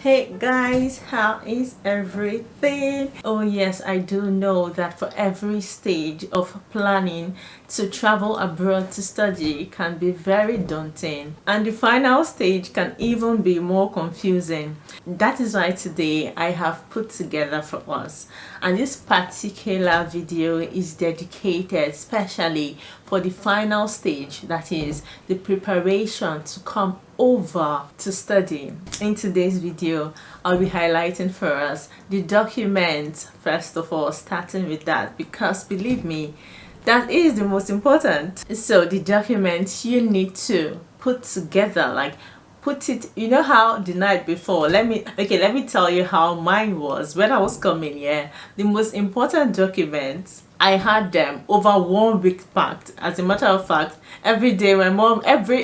Hey guys, how is everything? Oh yes, I do know that for every stage of planning to travel abroad to study can be very daunting, and the final stage can even be more confusing. That is why today I have put together for us, and this particular video is dedicated especially for the final stage, that is the preparation to come over to study. In today's video, I'll be highlighting for us the documents first of all, starting with that, because believe me, that is the most important. So the documents you need to put together, like put it, you know how the night before, let me tell you how mine was when I was coming here. The most important documents, I had them over 1 week packed. As a matter of fact, every day my mom, every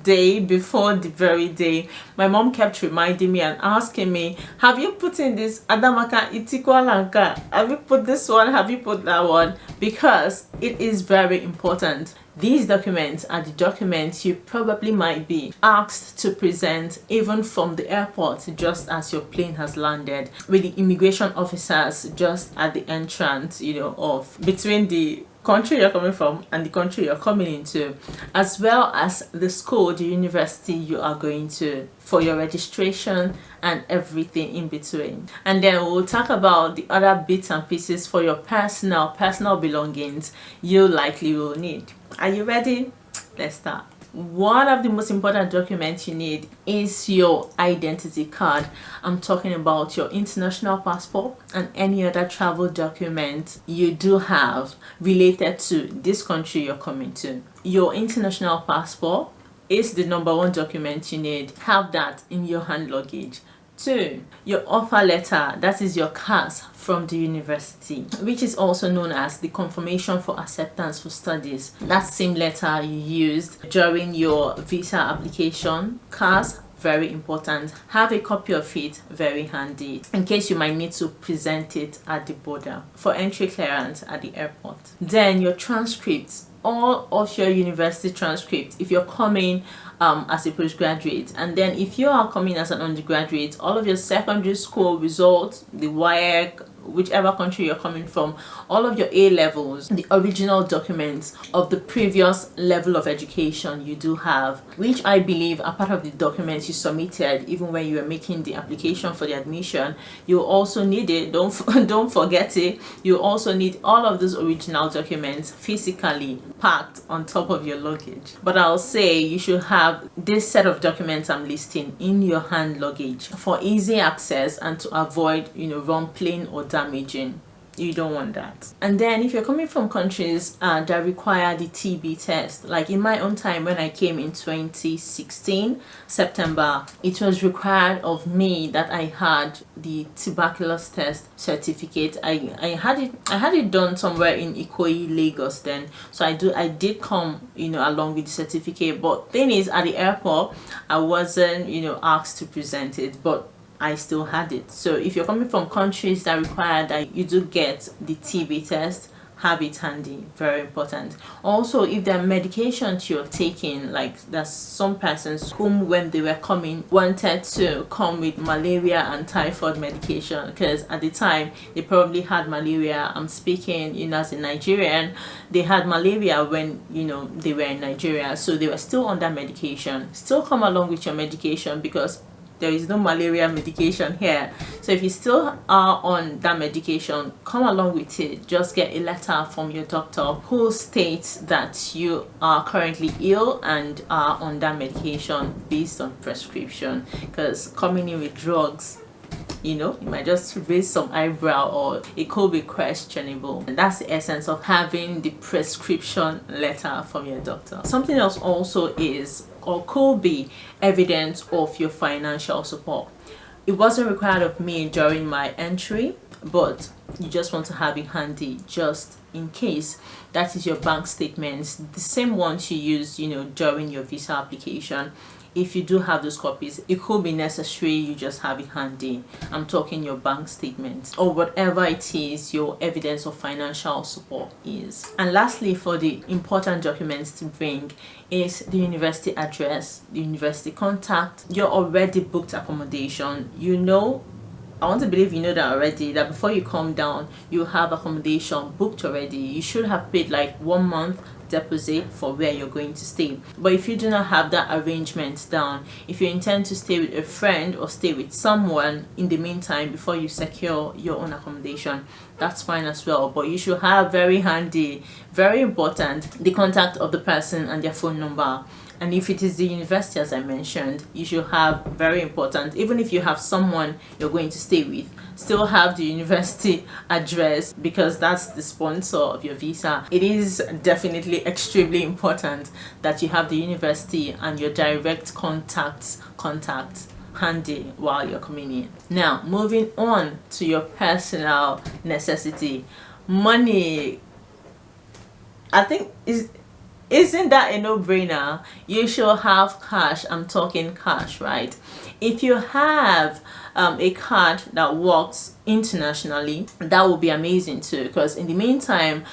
day before the very day, my mom kept reminding me and asking me, have you put in this Adamaka Itikwalanka? Have you put this one? Have you put that one? Because it is very important. These documents are the documents you probably might be asked to present even from the airport just as your plane has landed, with the immigration officers just at the entrance, of between the country you're coming from and the country you're coming into, as well as the school, the university you are going to, for your registration and everything in between. And then we'll talk about the other bits and pieces for your personal belongings you likely will need. Are you ready? Let's start. One of the most important documents you need is your identity card. I'm talking about your international passport and any other travel document you do have related to this country you're coming to. Your international passport is the #1 document you need. Have that in your hand luggage. 2, your offer letter, that is your CAS from the university, which is also known as the confirmation for acceptance for studies. That same letter you used during your visa application. CAS, very important. Have a copy of it very handy in case you might need to present it at the border for entry clearance at the airport. Then your transcripts, all of your university transcripts if you're coming as a postgraduate, and then if you are coming as an undergraduate, all of your secondary school results, the WAEC, whichever country you're coming from, all of your A levels, the original documents of the previous level of education you do have, which I believe are part of the documents you submitted even when you were making the application for the admission. You also need it, don't forget it. You also need all of those original documents physically packed on top of your luggage. But I'll say you should have this set of documents I'm listing in your hand luggage for easy access and to avoid rumpling or damaging. You don't want that. And then if you're coming from countries that require the TB test, like in my own time when I came in 2016 September, it was required of me that I had the tuberculosis test certificate. I had it done somewhere in Ikoyi, Lagos then, so I did come along with the certificate. But thing is, at the airport I wasn't asked to present it, but I still had it. So if you're coming from countries that require that you do get the TB test, have it handy, very important. Also, if there are medications you're taking, like there's some persons whom when they were coming wanted to come with malaria and typhoid medication, because at the time they probably had malaria. I'm speaking as a Nigerian, they had malaria when they were in Nigeria, so they were still on that medication. Still come along with your medication, because there is no malaria medication here. So if you still are on that medication, come along with it. Just get a letter from your doctor who states that you are currently ill and are on that medication based on prescription, because coming in with drugs, you might just raise some eyebrow or it could be questionable. And that's the essence of having the prescription letter from your doctor. Something else also is, or could be, evidence of your financial support. It wasn't required of me during my entry, but you just want to have it handy just in case. That is your bank statements, the same ones you use during your visa application. if you do have those copies, it could be necessary you just have it handy. I'm talking your bank statements or whatever it is your evidence of financial support is. And lastly, for the important documents to bring is the university address, the university contact, your already booked accommodation. You know, I want to believe you know that already, that before you come down you have accommodation booked already. You should have paid like 1 month deposit for where you're going to stay. But if you do not have that arrangement down, if you intend to stay with a friend or stay with someone in the meantime before you secure your own accommodation, that's fine as well. But you should have very handy, very important, the contact of the person and their phone number. And if it is the university, as I mentioned, you should have, very important, even if you have someone you're going to stay with, still have the university address, because that's the sponsor of your visa. It is definitely extremely important that you have the university and your direct contact handy while you're coming in. Now, moving on to your personal necessity, money. I think isn't that a no-brainer? You should have cash. I'm talking cash, right? If you have a card that works internationally, that would be amazing too, because in the meantime,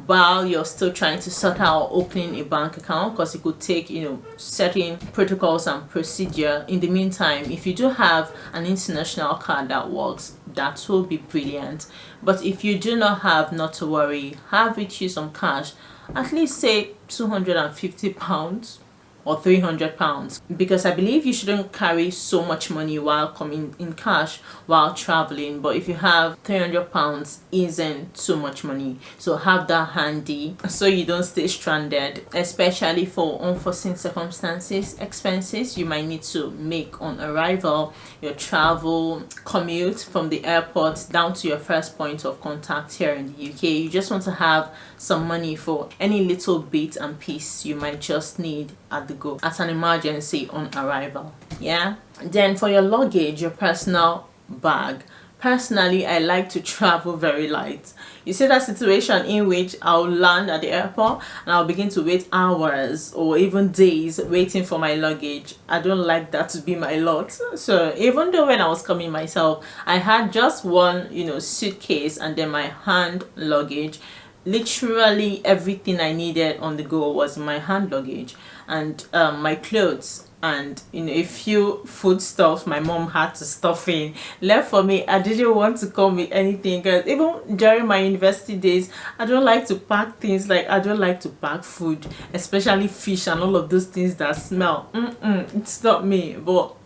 while you're still trying to sort out opening a bank account, because it could take, you know, certain protocols and procedure, in the meantime, if you do have an international card that works, that will be brilliant. But if you do not have, not to worry, have with you some cash, at least say £250 or £300, because I believe you shouldn't carry so much money while coming in cash while traveling. But if you have £300, isn't so much money, so have that handy so you don't stay stranded, especially for unforeseen circumstances, expenses you might need to make on arrival, your travel commute from the airport down to your first point of contact here in the UK. You just want to have some money for any little bit and piece you might just need at the go, as an emergency on arrival. Yeah. Then for your luggage, your personal bag, personally I like to travel very light. You see that situation in which I'll land at the airport and I'll begin to wait hours or even days waiting for my luggage. I don't like that to be my lot. So even though when I was coming myself, I had just one, you know, suitcase and then my hand luggage. Literally everything I needed on the go was in my hand luggage, and my clothes and, you know, a few foodstuffs my mom had to stuff in left for me. I didn't want to come with anything, because even during my university days, I don't like to pack things, like I don't like to pack food, especially fish and all of those things that smell. It's not me. But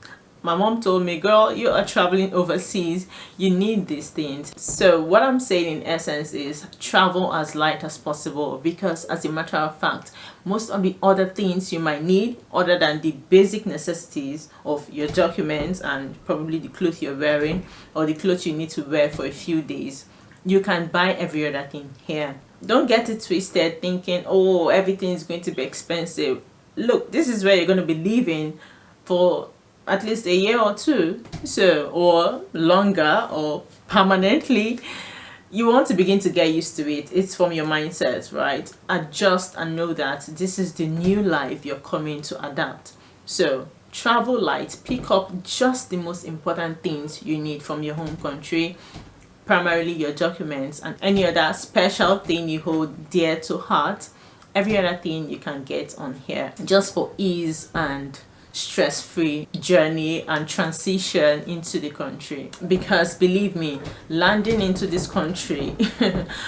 my mom told me, girl, you are traveling overseas, you need these things. So what I'm saying in essence is travel as light as possible, because as a matter of fact, most of the other things you might need, other than the basic necessities of your documents and probably the clothes you're wearing or the clothes you need to wear for a few days, you can buy every other thing here. Don't get it twisted thinking, oh, everything is going to be expensive. Look, this is where you're going to be living for at least a year or two, so, or longer, or permanently. You want to begin to get used to it. It's from your mindset, right? Adjust and know that this is the new life you're coming to adapt. So travel light, pick up just the most important things you need from your home country, primarily your documents and any other special thing you hold dear to heart. Every other thing you can get on here, just for ease and stress-free journey and transition into the country. Because believe me, landing into this country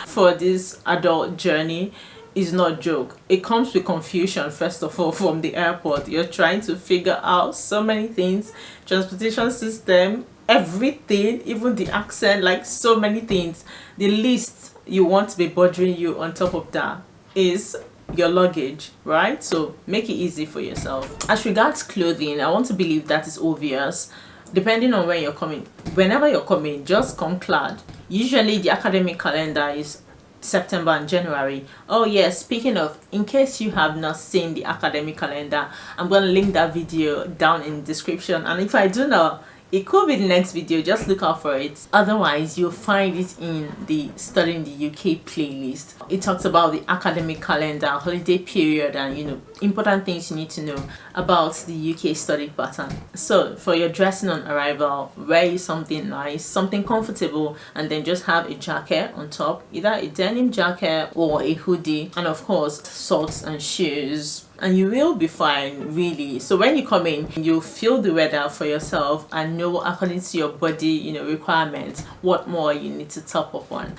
for this adult journey is not a joke. It comes with confusion, first of all, from the airport. You're trying to figure out so many things, transportation system, everything, even the accent, like so many things. The least you want to be bothering you on top of that is your luggage, right? So make it easy for yourself. As regards clothing, I want to believe that is obvious. Depending on where you're coming, whenever you're coming, just come clad. Usually the academic calendar is September and January. Oh yes, speaking of, in case you have not seen the academic calendar, I'm going to link that video down in the description, and if I do not It could be the next video, just look out for it. Otherwise, you'll find it in the Studying the UK playlist. It talks about the academic calendar, holiday period, and important things you need to know about the UK study pattern. So for your dressing on arrival, wear something nice, something comfortable, and then just have a jacket on top, either a denim jacket or a hoodie, and of course socks and shoes, and you will be fine, really. So when you come in, you'll feel the weather for yourself and know according to your body requirements what more you need to top up on.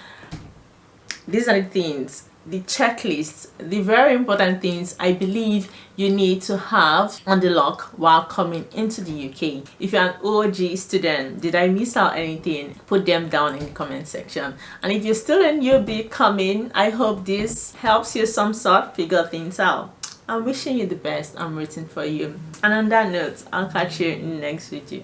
These are the things, the checklist, the very important things I believe you need to have on the lock while coming into the UK. If you're an OG student, did I miss out anything? Put them down in the comment section. And if you're still a newbie coming, I hope this helps you some sort figure things out. I'm wishing you the best. I'm rooting for you. And on that note, I'll catch you in the next video.